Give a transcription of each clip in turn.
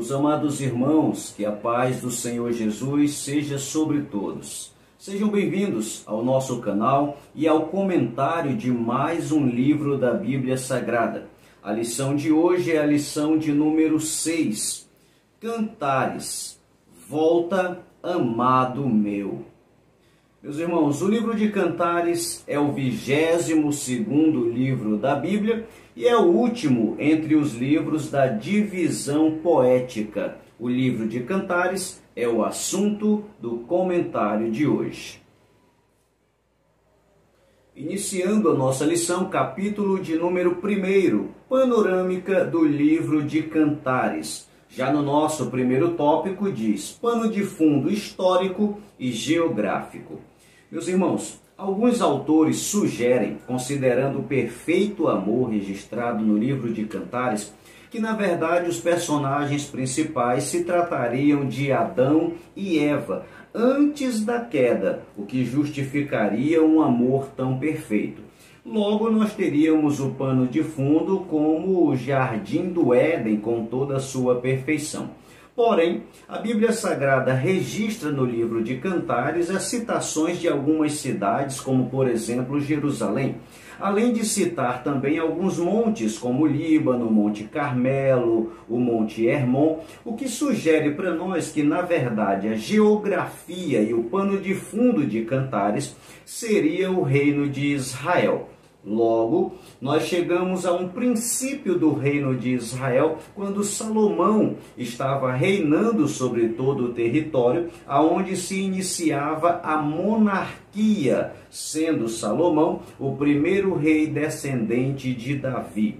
Meus amados irmãos, que a paz do Senhor Jesus seja sobre todos. Sejam bem-vindos ao nosso canal e ao comentário de mais um livro da Bíblia Sagrada. A lição de hoje é a lição de número 6. Cantares, volta, amado meu. Meus irmãos, o livro de Cantares é o 22º livro da Bíblia e é o último entre os livros da divisão poética. O livro de Cantares é o assunto do comentário de hoje. Iniciando a nossa lição, capítulo de número 1, panorâmica do livro de Cantares. Já no nosso primeiro tópico diz pano de fundo histórico e geográfico. Meus irmãos, alguns autores sugerem, considerando o perfeito amor registrado no livro de Cantares, que na verdade os personagens principais se tratariam de Adão e Eva, antes da queda, o que justificaria um amor tão perfeito. Logo, nós teríamos o pano de fundo como o Jardim do Éden, com toda a sua perfeição. Porém, a Bíblia Sagrada registra no livro de Cantares as citações de algumas cidades, como por exemplo Jerusalém, além de citar também alguns montes, como o Líbano, o Monte Carmelo, o Monte Hermon, o que sugere para nós que, na verdade, a geografia e o pano de fundo de Cantares seria o reino de Israel. Logo, nós chegamos a um princípio do reino de Israel, quando Salomão estava reinando sobre todo o território, aonde se iniciava a monarquia, sendo Salomão o primeiro rei descendente de Davi.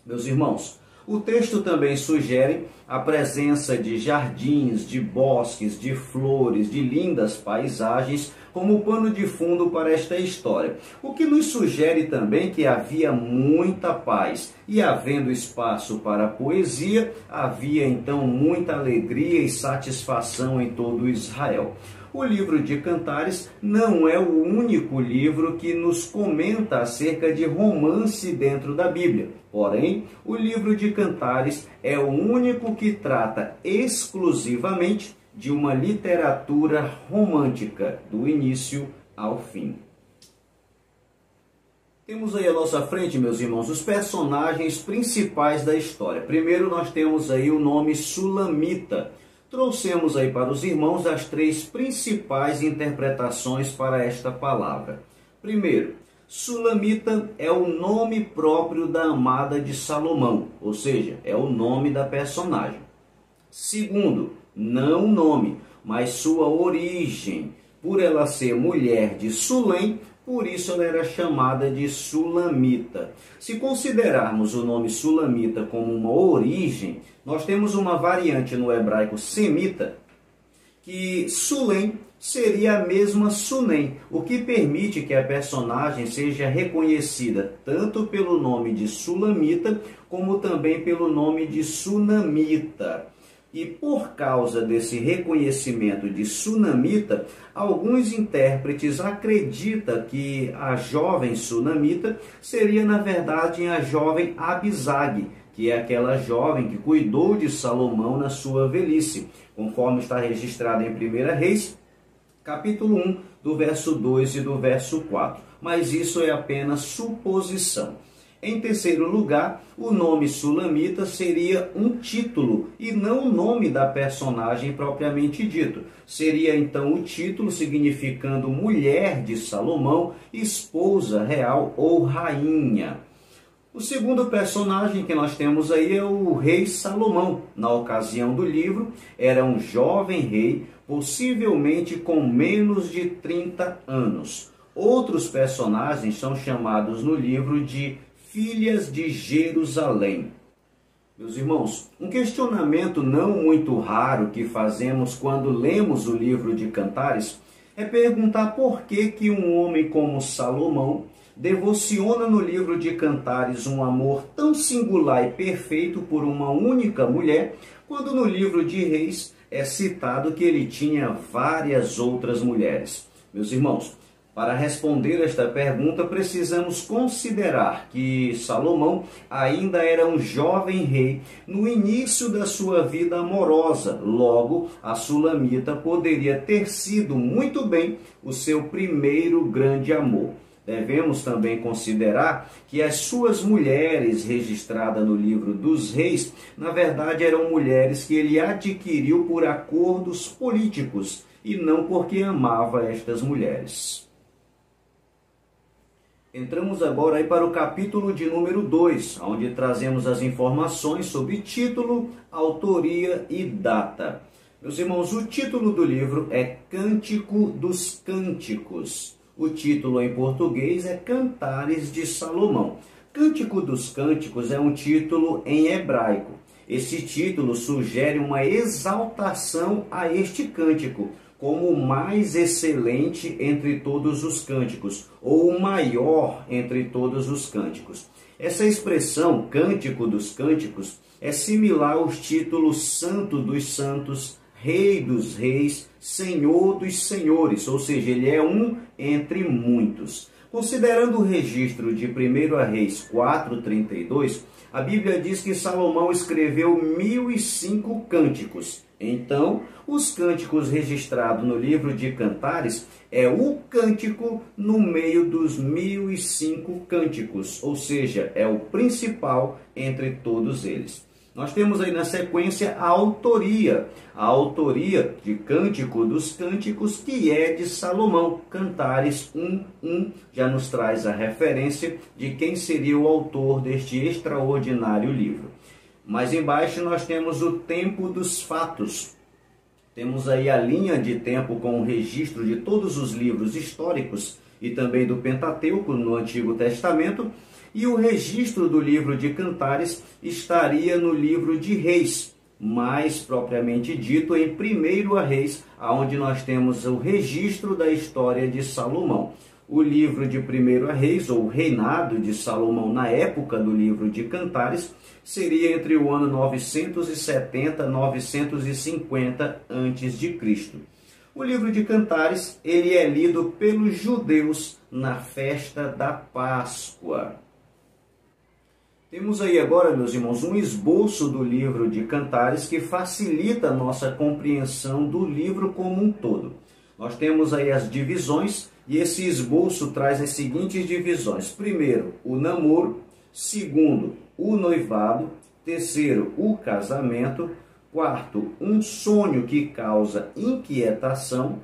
Meus irmãos, o texto também sugere a presença de jardins, de bosques, de flores, de lindas paisagens, como pano de fundo para esta história. O que nos sugere também que havia muita paz, e havendo espaço para a poesia, havia então muita alegria e satisfação em todo Israel. O livro de Cantares não é o único livro que nos comenta acerca de romance dentro da Bíblia. Porém, o livro de Cantares é o único que trata exclusivamente de uma literatura romântica, do início ao fim. Temos aí à nossa frente, meus irmãos, os personagens principais da história. Primeiro nós temos aí o nome Sulamita. Trouxemos aí para os irmãos as 3 principais interpretações para esta palavra. Primeiro, Sulamita é o nome próprio da amada de Salomão, ou seja, é o nome da personagem. Segundo, não o nome, mas sua origem. Por ela ser mulher de Sulém, por isso ela era chamada de Sulamita. Se considerarmos o nome Sulamita como uma origem, nós temos uma variante no hebraico semita, que Sulém seria a mesma Sunem, o que permite que a personagem seja reconhecida tanto pelo nome de Sulamita, como também pelo nome de Sunamita. E por causa desse reconhecimento de Sunamita, alguns intérpretes acreditam que a jovem Sunamita seria, na verdade, a jovem Abisag, que é aquela jovem que cuidou de Salomão na sua velhice, conforme está registrado em 1 Reis, capítulo 1, do verso 2 e do verso 4. Mas isso é apenas suposição. Em terceiro lugar, o nome Sulamita seria um título e não o nome da personagem propriamente dito. Seria então o título significando mulher de Salomão, esposa real ou rainha. O segundo personagem que nós temos aí é o rei Salomão. Na ocasião do livro, era um jovem rei, possivelmente com menos de 30 anos. Outros personagens são chamados no livro de filhas de Jerusalém. Meus irmãos, um questionamento não muito raro que fazemos quando lemos o livro de Cantares é perguntar por que um homem como Salomão devociona no livro de Cantares um amor tão singular e perfeito por uma única mulher, quando no livro de Reis é citado que ele tinha várias outras mulheres. Meus irmãos, Para responder esta pergunta, precisamos considerar que Salomão ainda era um jovem rei no início da sua vida amorosa. Logo, a Sulamita poderia ter sido muito bem o seu primeiro grande amor. Devemos também considerar que as suas mulheres registradas no livro dos reis, na verdade eram mulheres que ele adquiriu por acordos políticos e não porque amava estas mulheres. Entramos agora aí para o capítulo de número 2, onde trazemos as informações sobre título, autoria e data. Meus irmãos, o título do livro é Cântico dos Cânticos. O título em português é Cantares de Salomão. Cântico dos Cânticos é um título em hebraico. Esse título sugere uma exaltação a este cântico, como o mais excelente entre todos os cânticos, ou o maior entre todos os cânticos. Essa expressão, Cântico dos Cânticos, é similar aos títulos Santo dos Santos, Rei dos Reis, Senhor dos Senhores, ou seja, ele é um entre muitos. Considerando o registro de 1 Reis 4:32, a Bíblia diz que Salomão escreveu 1005 cânticos. Então, os cânticos registrados no livro de Cantares é o cântico no meio dos 1005 cânticos, ou seja, é o principal entre todos eles. Nós temos aí na sequência a autoria de Cântico dos Cânticos, que é de Salomão. Cantares 1:1 já nos traz a referência de quem seria o autor deste extraordinário livro. Mais embaixo nós temos o tempo dos fatos. Temos aí a linha de tempo com o registro de todos os livros históricos e também do Pentateuco no Antigo Testamento. E o registro do livro de Cantares estaria no livro de Reis, mais propriamente dito em 1 Reis, onde nós temos o registro da história de Salomão. O livro de 1 Reis, ou o reinado de Salomão na época do livro de Cantares, seria entre o ano 970 e 950 a.C. O livro de Cantares, ele é lido pelos judeus na festa da Páscoa. Temos aí agora, meus irmãos, um esboço do livro de Cantares que facilita a nossa compreensão do livro como um todo. Nós temos aí as divisões e esse esboço traz as seguintes divisões. Primeiro, o namoro. Segundo, o noivado. Terceiro, o casamento. Quarto, um sonho que causa inquietação.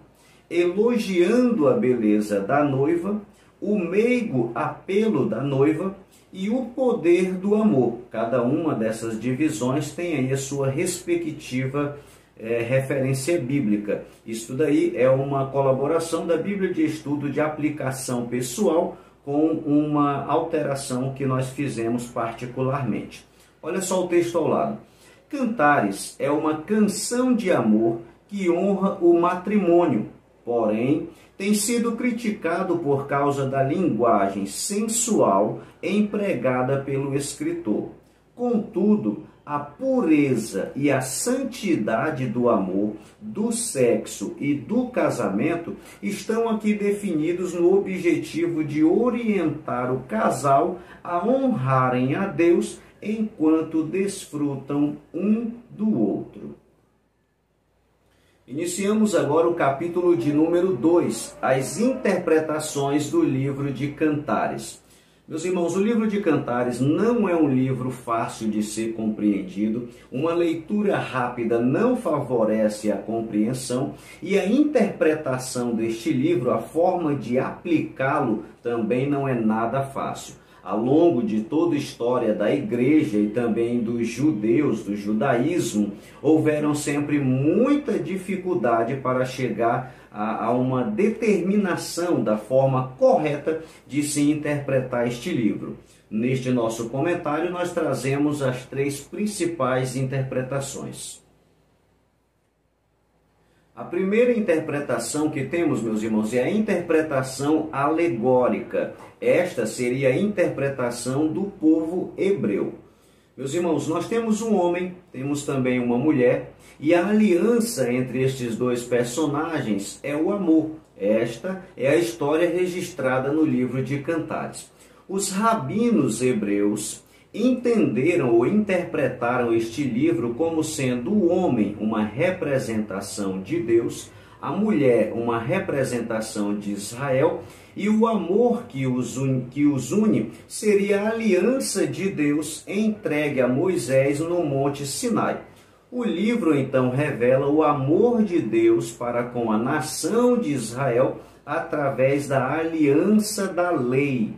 Elogiando a beleza da noiva. O meigo apelo da noiva. E o poder do amor. Cada uma dessas divisões tem aí a sua respectiva referência bíblica. Isso daí é uma colaboração da Bíblia de Estudo de Aplicação Pessoal com uma alteração que nós fizemos particularmente. Olha só o texto ao lado. Cantares é uma canção de amor que honra o matrimônio, porém tem sido criticado por causa da linguagem sensual empregada pelo escritor. Contudo, a pureza e a santidade do amor, do sexo e do casamento estão aqui definidos no objetivo de orientar o casal a honrarem a Deus enquanto desfrutam um do outro. Iniciamos agora o capítulo de número 2, as interpretações do livro de Cantares. Meus irmãos, o livro de Cantares não é um livro fácil de ser compreendido, uma leitura rápida não favorece a compreensão e a interpretação deste livro, a forma de aplicá-lo também não é nada fácil. Ao longo de toda a história da igreja e também dos judeus, do judaísmo, houveram sempre muita dificuldade para chegar a uma determinação da forma correta de se interpretar este livro. Neste nosso comentário, nós trazemos as 3 principais interpretações. A primeira interpretação que temos, meus irmãos, é a interpretação alegórica. Esta seria a interpretação do povo hebreu. Meus irmãos, nós temos um homem, temos também uma mulher, e a aliança entre estes dois personagens é o amor. Esta é a história registrada no livro de Cantares. Os rabinos hebreus entenderam ou interpretaram este livro como sendo o homem uma representação de Deus, a mulher uma representação de Israel, e o amor que os une seria a aliança de Deus entregue a Moisés no Monte Sinai. O livro então revela o amor de Deus para com a nação de Israel através da aliança da lei.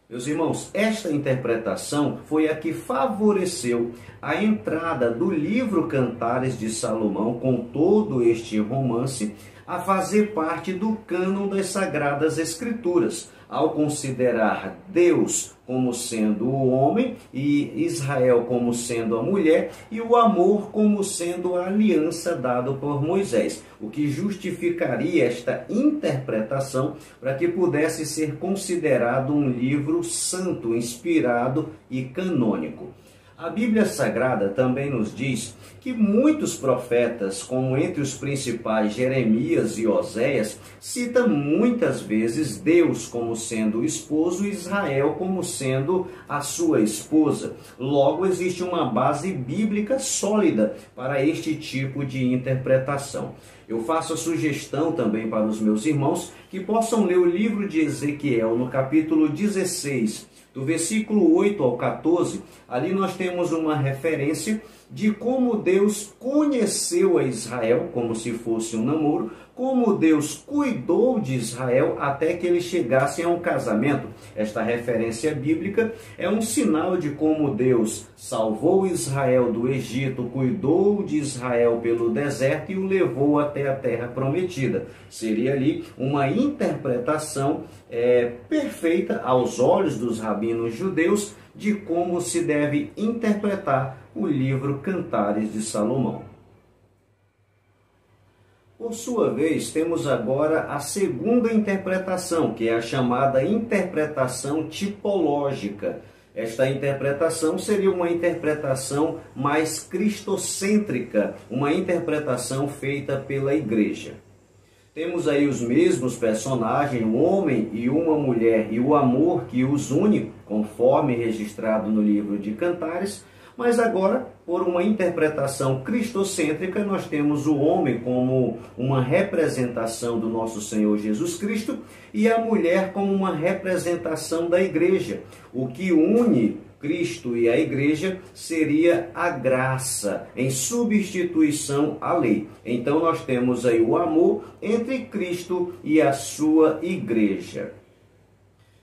Meus irmãos, esta interpretação foi a que favoreceu a entrada do livro Cantares de Salomão, com todo este romance, a fazer parte do cânon das Sagradas Escrituras, ao considerar Deus como sendo o homem e Israel como sendo a mulher e o amor como sendo a aliança dada por Moisés, o que justificaria esta interpretação para que pudesse ser considerado um livro santo, inspirado e canônico. A Bíblia Sagrada também nos diz que muitos profetas, como entre os principais Jeremias e Oséias, citam muitas vezes Deus como sendo o esposo e Israel como sendo a sua esposa. Logo, existe uma base bíblica sólida para este tipo de interpretação. Eu faço a sugestão também para os meus irmãos que possam ler o livro de Ezequiel no capítulo 16, do versículo 8 ao 14, ali nós temos uma referência de como Deus conheceu a Israel, como se fosse um namoro, como Deus cuidou de Israel até que eles chegassem a um casamento. Esta referência bíblica é um sinal de como Deus salvou Israel do Egito, cuidou de Israel pelo deserto e o levou até a terra prometida. Seria ali uma interpretação perfeita aos olhos dos rabinos judeus de como se deve interpretar o livro Cantares de Salomão. Por sua vez, temos agora a segunda interpretação, que é a chamada interpretação tipológica. Esta interpretação seria uma interpretação mais cristocêntrica, uma interpretação feita pela igreja. Temos aí os mesmos personagens, um homem e uma mulher, e o amor que os une, conforme registrado no livro de Cantares, mas agora, por uma interpretação cristocêntrica, nós temos o homem como uma representação do nosso Senhor Jesus Cristo e a mulher como uma representação da igreja. O que une Cristo e a igreja seria a graça, em substituição à lei. Então nós temos aí o amor entre Cristo e a sua igreja.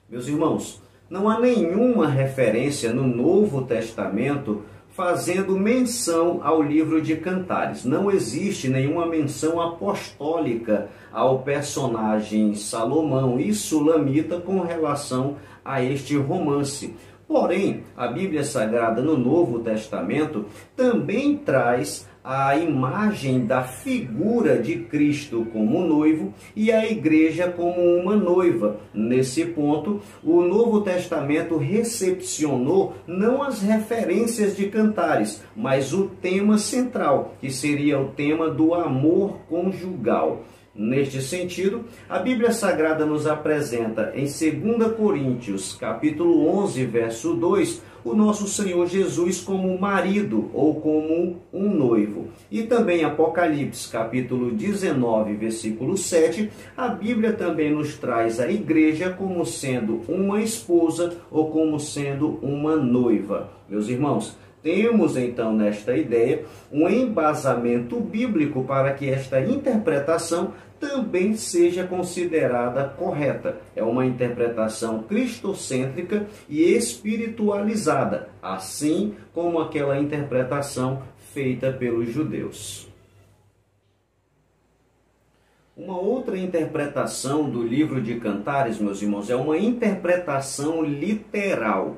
Meus irmãos, não há nenhuma referência no Novo Testamento fazendo menção ao livro de Cantares. Não existe nenhuma menção apostólica ao personagem Salomão e Sulamita com relação a este romance. Porém, a Bíblia Sagrada no Novo Testamento também traz a imagem da figura de Cristo como noivo e a igreja como uma noiva. Nesse ponto, o Novo Testamento recepcionou não as referências de Cantares, mas o tema central, que seria o tema do amor conjugal. Neste sentido, a Bíblia Sagrada nos apresenta em 2 Coríntios, capítulo 11, verso 2, o nosso Senhor Jesus como marido ou como um noivo. E também Apocalipse, capítulo 19, versículo 7, a Bíblia também nos traz a igreja como sendo uma esposa ou como sendo uma noiva. Meus irmãos, temos então nesta ideia um embasamento bíblico para que esta interpretação também seja considerada correta. É uma interpretação cristocêntrica e espiritualizada, assim como aquela interpretação feita pelos judeus. Uma outra interpretação do livro de Cantares, meus irmãos, é uma interpretação literal.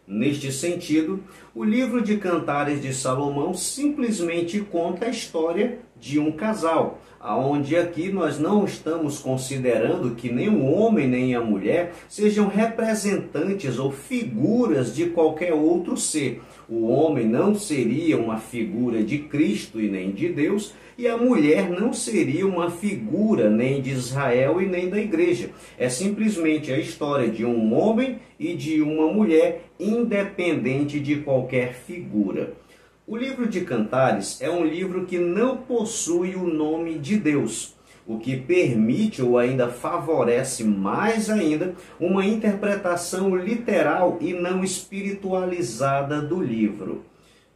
Neste sentido, O livro de Cantares de Salomão simplesmente conta a história de um casal, aonde aqui nós não estamos considerando que nem o homem nem a mulher sejam representantes ou figuras de qualquer outro ser. O homem não seria uma figura de Cristo e nem de Deus, e a mulher não seria uma figura nem de Israel e nem da igreja. É simplesmente a história de um homem e de uma mulher, independente de qualquer figura. O livro de Cantares é um livro que não possui o nome de Deus, o que permite ou ainda favorece mais ainda uma interpretação literal e não espiritualizada do livro.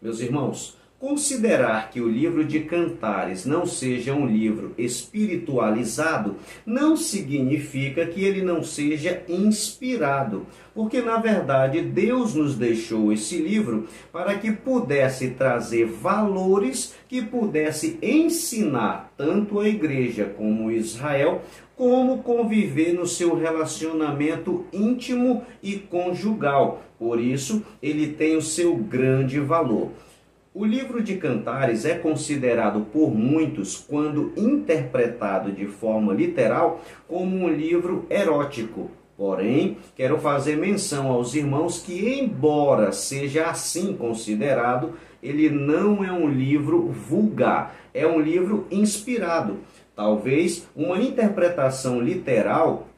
Meus irmãos, considerar que o livro de Cantares não seja um livro espiritualizado não significa que ele não seja inspirado, porque na verdade Deus nos deixou esse livro para que pudesse trazer valores que pudesse ensinar tanto a igreja como Israel como conviver no seu relacionamento íntimo e conjugal. Por isso, ele tem o seu grande valor. O livro de Cantares é considerado por muitos, quando interpretado de forma literal, como um livro erótico. Porém, quero fazer menção aos irmãos que, embora seja assim considerado, ele não é um livro vulgar, é um livro inspirado. Talvez uma interpretação literal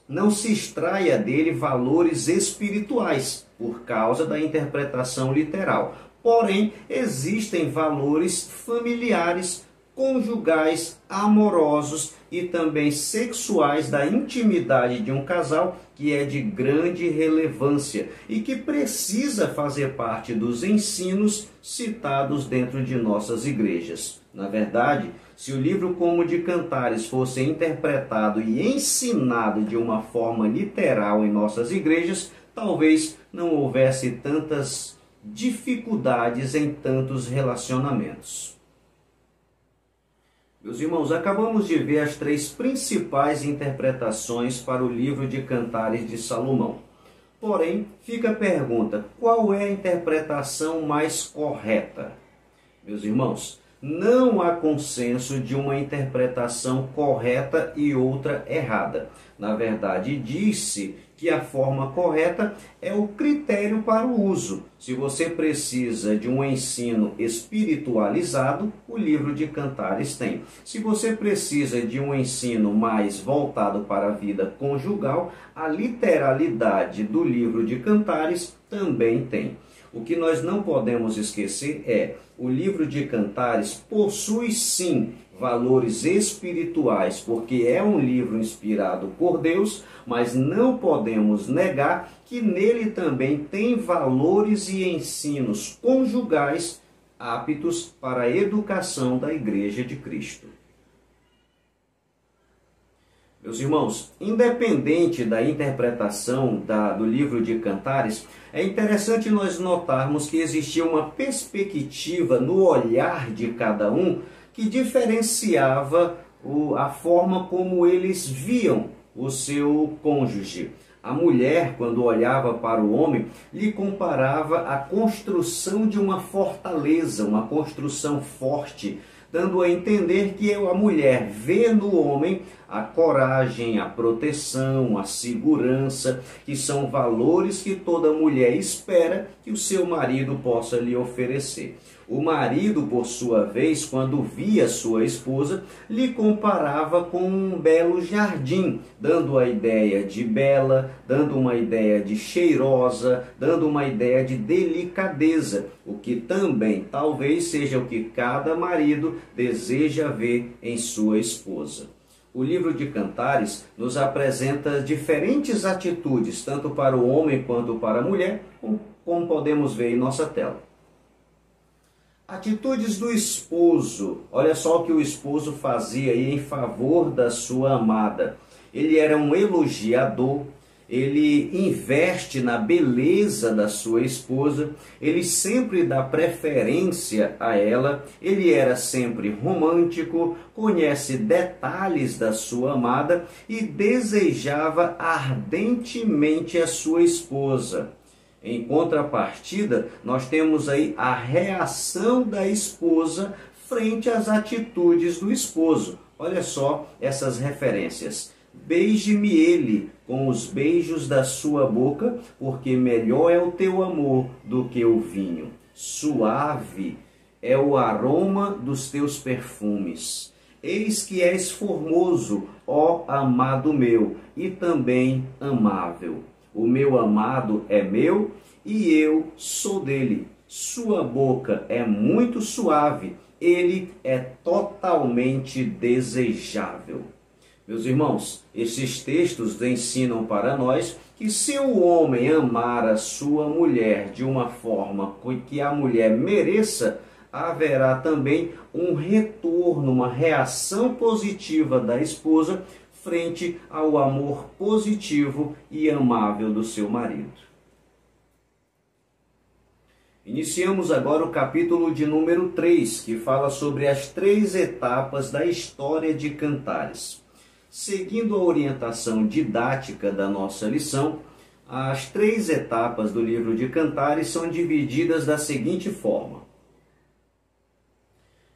não se extraia dele valores espirituais, por causa da interpretação literal. Porém, existem valores familiares, conjugais, amorosos e também sexuais da intimidade de um casal que é de grande relevância e que precisa fazer parte dos ensinos citados dentro de nossas igrejas. Na verdade, se o livro como o de Cantares fosse interpretado e ensinado de uma forma literal em nossas igrejas, talvez não houvesse tantas dificuldades em tantos relacionamentos. Meus irmãos, acabamos de ver as três principais interpretações para o livro de Cantares de Salomão. Porém, fica a pergunta: qual é a interpretação mais correta? Meus irmãos, não há consenso de uma interpretação correta e outra errada. Na verdade, diz-se que a forma correta é o critério para o uso. Se você precisa de um ensino espiritualizado, o livro de Cantares tem. Se você precisa de um ensino mais voltado para a vida conjugal, a literalidade do livro de Cantares também tem. O que nós não podemos esquecer é: o livro de Cantares possui sim valores espirituais, porque é um livro inspirado por Deus, mas não podemos negar que nele também tem valores e ensinos conjugais aptos para a educação da Igreja de Cristo. Meus irmãos, independente da interpretação do livro de Cantares, é interessante nós notarmos que existia uma perspectiva no olhar de cada um que diferenciava a forma como eles viam o seu cônjuge. A mulher, quando olhava para o homem, lhe comparava a construção de uma fortaleza, uma construção forte, dando a entender que a mulher vê no homem a coragem, a proteção, a segurança, que são valores que toda mulher espera que o seu marido possa lhe oferecer. O marido, por sua vez, quando via sua esposa, lhe comparava com um belo jardim, dando a ideia de bela, dando uma ideia de cheirosa, dando uma ideia de delicadeza, o que também talvez seja o que cada marido deseja ver em sua esposa. O livro de Cantares nos apresenta diferentes atitudes, tanto para o homem quanto para a mulher, como podemos ver em nossa tela. Atitudes do esposo. Olha só o que o esposo fazia aí em favor da sua amada. Ele era um elogiador, ele investe na beleza da sua esposa, ele sempre dá preferência a ela, ele era sempre romântico, conhece detalhes da sua amada e desejava ardentemente a sua esposa. Em contrapartida, nós temos aí a reação da esposa frente às atitudes do esposo. Olha só essas referências. Beije-me ele com os beijos da sua boca, porque melhor é o teu amor do que o vinho. Suave é o aroma dos teus perfumes. Eis que és formoso, ó amado meu, e também amável. O meu amado é meu e eu sou dele. Sua boca é muito suave, ele é totalmente desejável. Meus irmãos, esses textos ensinam para nós que se o homem amar a sua mulher de uma forma que a mulher mereça, haverá também um retorno, uma reação positiva da esposa frente ao amor positivo e amável do seu marido. Iniciamos agora o capítulo de número 3, que fala sobre as 3 etapas da história de Cantares. Seguindo a orientação didática da nossa lição, as 3 etapas do livro de Cantares são divididas da seguinte forma.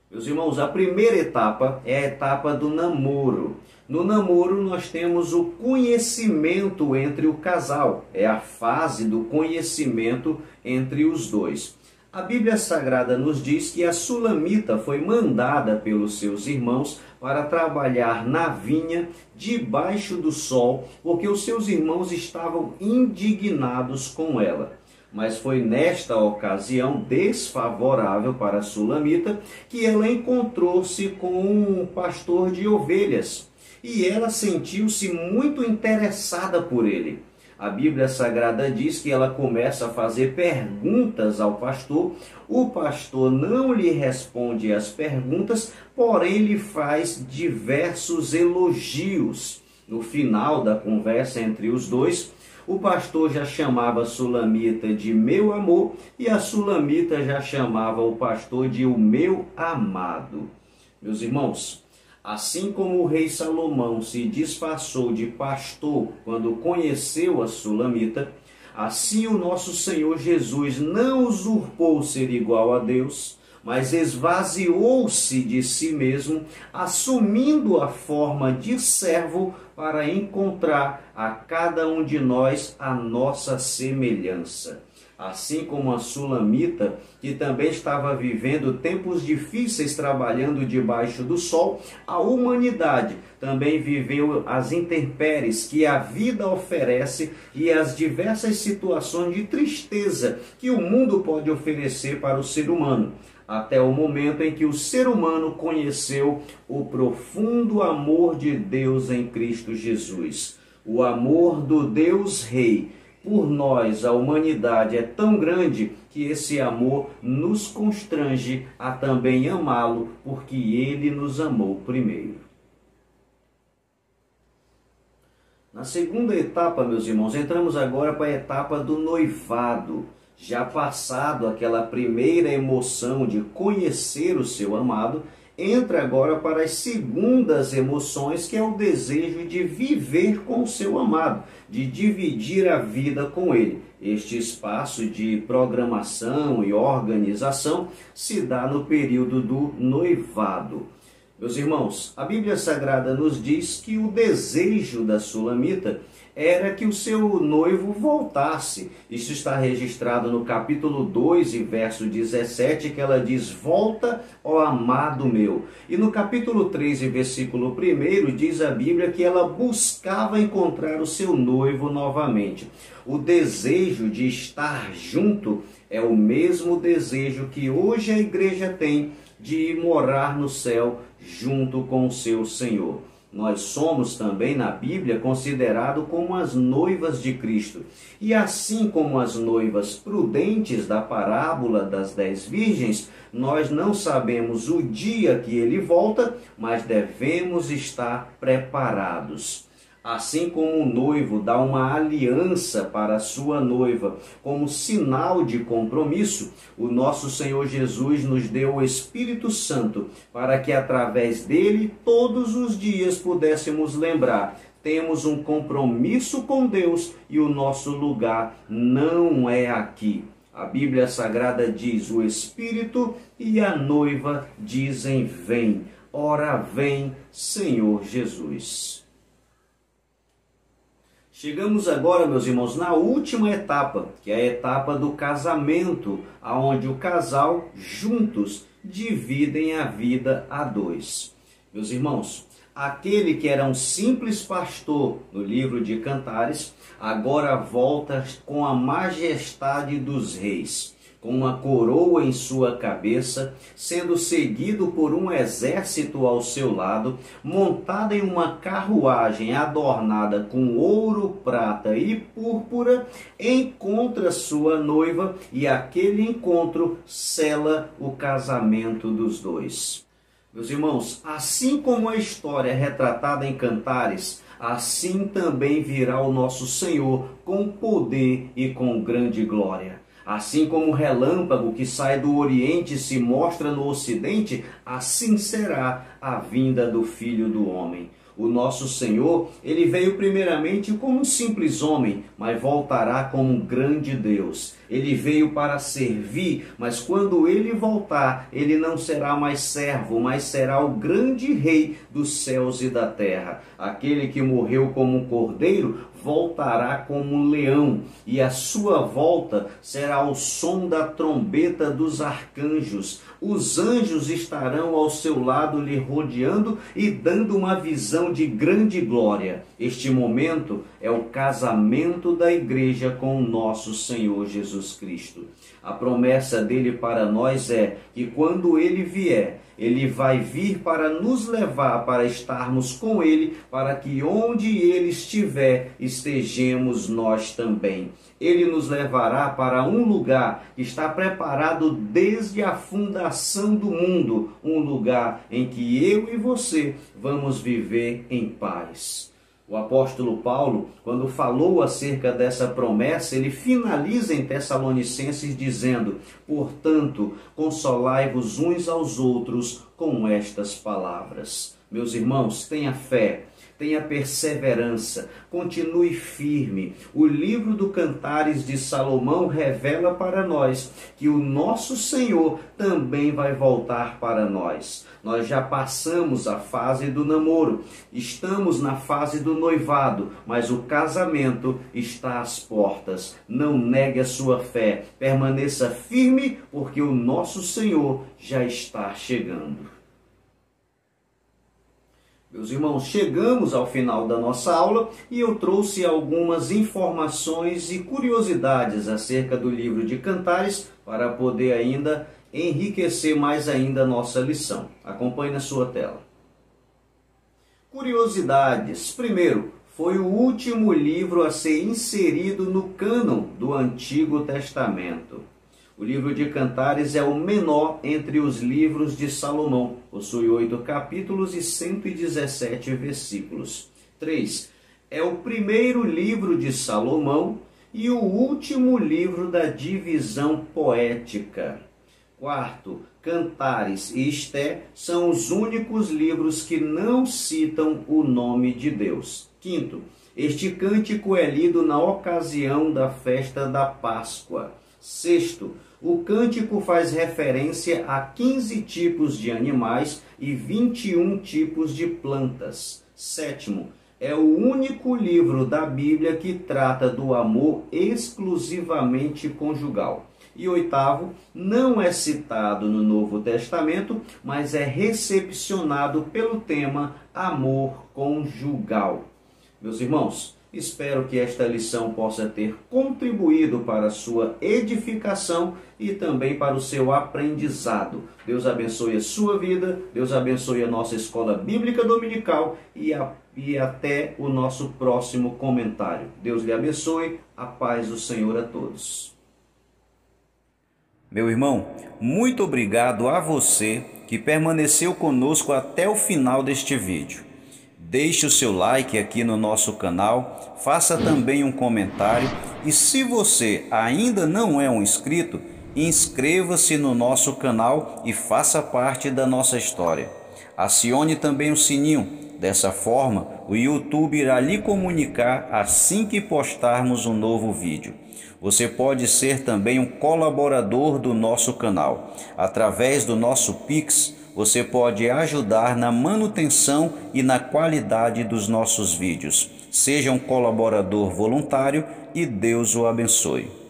Meus irmãos, a primeira etapa é a etapa do namoro. No namoro nós temos o conhecimento entre o casal, é a fase do conhecimento entre os dois. A Bíblia Sagrada nos diz que a Sulamita foi mandada pelos seus irmãos para trabalhar na vinha debaixo do sol, porque os seus irmãos estavam indignados com ela. Mas foi nesta ocasião desfavorável para a Sulamita que ela encontrou-se com um pastor de ovelhas e ela sentiu-se muito interessada por ele. A Bíblia Sagrada diz que ela começa a fazer perguntas ao pastor. O pastor não lhe responde as perguntas, porém lhe faz diversos elogios. No final da conversa entre os dois, o pastor já chamava a Sulamita de meu amor e a Sulamita já chamava o pastor de o meu amado. Meus irmãos, assim como o rei Salomão se disfarçou de pastor quando conheceu a Sulamita, assim o nosso Senhor Jesus não usurpou ser igual a Deus, mas esvaziou-se de si mesmo, assumindo a forma de servo para encontrar a cada um de nós a nossa semelhança. Assim como a Sulamita, que também estava vivendo tempos difíceis trabalhando debaixo do sol, a humanidade também viveu as intempéries que a vida oferece e as diversas situações de tristeza que o mundo pode oferecer para o ser humano, até o momento em que o ser humano conheceu o profundo amor de Deus em Cristo Jesus. O amor do Deus Rei por nós, a humanidade, é tão grande que esse amor nos constrange a também amá-lo, porque ele nos amou primeiro. Na segunda etapa, meus irmãos, entramos agora para a etapa do noivado. Já passado aquela primeira emoção de conhecer o seu amado, entra agora para as segundas emoções, que é o desejo de viver com o seu amado, de dividir a vida com ele. Este espaço de programação e organização se dá no período do noivado. Meus irmãos, a Bíblia Sagrada nos diz que o desejo da Sulamita era que o seu noivo voltasse. Isso está registrado no capítulo 2 e verso 17, que ela diz: volta, ó amado meu. E no capítulo 3 e versículo 1 diz a Bíblia que ela buscava encontrar o seu noivo novamente. O desejo de estar junto é o mesmo desejo que hoje a igreja tem de morar no céu junto com o seu Senhor. Nós somos também na Bíblia considerados como as noivas de Cristo. E assim como as noivas prudentes da parábola das 10 virgens, nós não sabemos o dia que ele volta, mas devemos estar preparados. Assim como o noivo dá uma aliança para a sua noiva como sinal de compromisso, o nosso Senhor Jesus nos deu o Espírito Santo para que através dele todos os dias pudéssemos lembrar: temos um compromisso com Deus e o nosso lugar não é aqui. A Bíblia Sagrada diz: o Espírito e a noiva dizem: vem. Ora vem, Senhor Jesus. Chegamos agora, meus irmãos, na última etapa, que é a etapa do casamento, aonde o casal juntos dividem a vida a dois. Meus irmãos, aquele que era um simples pastor no livro de Cantares, agora volta com a majestade dos reis, com uma coroa em sua cabeça, sendo seguido por um exército ao seu lado, montado em uma carruagem adornada com ouro, prata e púrpura, encontra sua noiva e aquele encontro sela o casamento dos dois. Meus irmãos, assim como a história é retratada em Cantares, assim também virá o nosso Senhor com poder e com grande glória. Assim como o relâmpago que sai do Oriente e se mostra no Ocidente, assim será a vinda do Filho do Homem. O nosso Senhor, ele veio primeiramente como um simples homem, mas voltará como um grande Deus. Ele veio para servir, mas quando ele voltar, ele não será mais servo, mas será o grande rei dos céus e da terra. Aquele que morreu como um cordeiro, voltará como um leão, e a sua volta será o som da trombeta dos arcanjos. Os anjos estarão ao seu lado lhe rodeando e dando uma visão de grande glória. Este momento é o casamento da igreja com o nosso Senhor Jesus Cristo. A promessa dele para nós é que quando ele vier, ele vai vir para nos levar para estarmos com ele, para que onde ele estiver, estejamos nós também. Ele nos levará para um lugar que está preparado desde a fundação do mundo, um lugar em que eu e você vamos viver em paz. O apóstolo Paulo, quando falou acerca dessa promessa, ele finaliza em Tessalonicenses dizendo: portanto, consolai-vos uns aos outros com estas palavras. Meus irmãos, tenha fé, tenha perseverança, continue firme. O livro do Cantares de Salomão revela para nós que o nosso Senhor também vai voltar para nós. Nós já passamos a fase do namoro, estamos na fase do noivado, mas o casamento está às portas. Não negue a sua fé, permaneça firme, porque o nosso Senhor já está chegando. Meus irmãos, chegamos ao final da nossa aula e eu trouxe algumas informações e curiosidades acerca do livro de Cantares para poder ainda enriquecer mais ainda a nossa lição. Acompanhe na sua tela. Curiosidades. Primeiro, foi o último livro a ser inserido no cânon do Antigo Testamento. O livro de Cantares é o menor entre os livros de Salomão. Possui 8 capítulos e 117 versículos. 3. É o primeiro livro de Salomão e o último livro da divisão poética. 4. Cantares e Esté são os únicos livros que não citam o nome de Deus. 5. Este cântico é lido na ocasião da festa da Páscoa. 6. O cântico faz referência a 15 tipos de animais e 21 tipos de plantas. 7. É o único livro da Bíblia que trata do amor exclusivamente conjugal. E 8. Não é citado no Novo Testamento, mas é recepcionado pelo tema amor conjugal. Meus irmãos, espero que esta lição possa ter contribuído para a sua edificação e também para o seu aprendizado. Deus abençoe a sua vida, Deus abençoe a nossa escola bíblica dominical e até o nosso próximo comentário. Deus lhe abençoe, a paz do Senhor a todos. Meu irmão, muito obrigado a você que permaneceu conosco até o final deste vídeo. Deixe o seu like aqui no nosso canal, faça também um comentário e se você ainda não é um inscrito, inscreva-se no nosso canal e faça parte da nossa história. Acione também o sininho Dessa forma, o YouTube irá lhe comunicar assim que postarmos um novo vídeo. Você pode ser também um colaborador do nosso canal. Através do nosso Pix, você pode ajudar na manutenção e na qualidade dos nossos vídeos. Seja um colaborador voluntário e Deus o abençoe.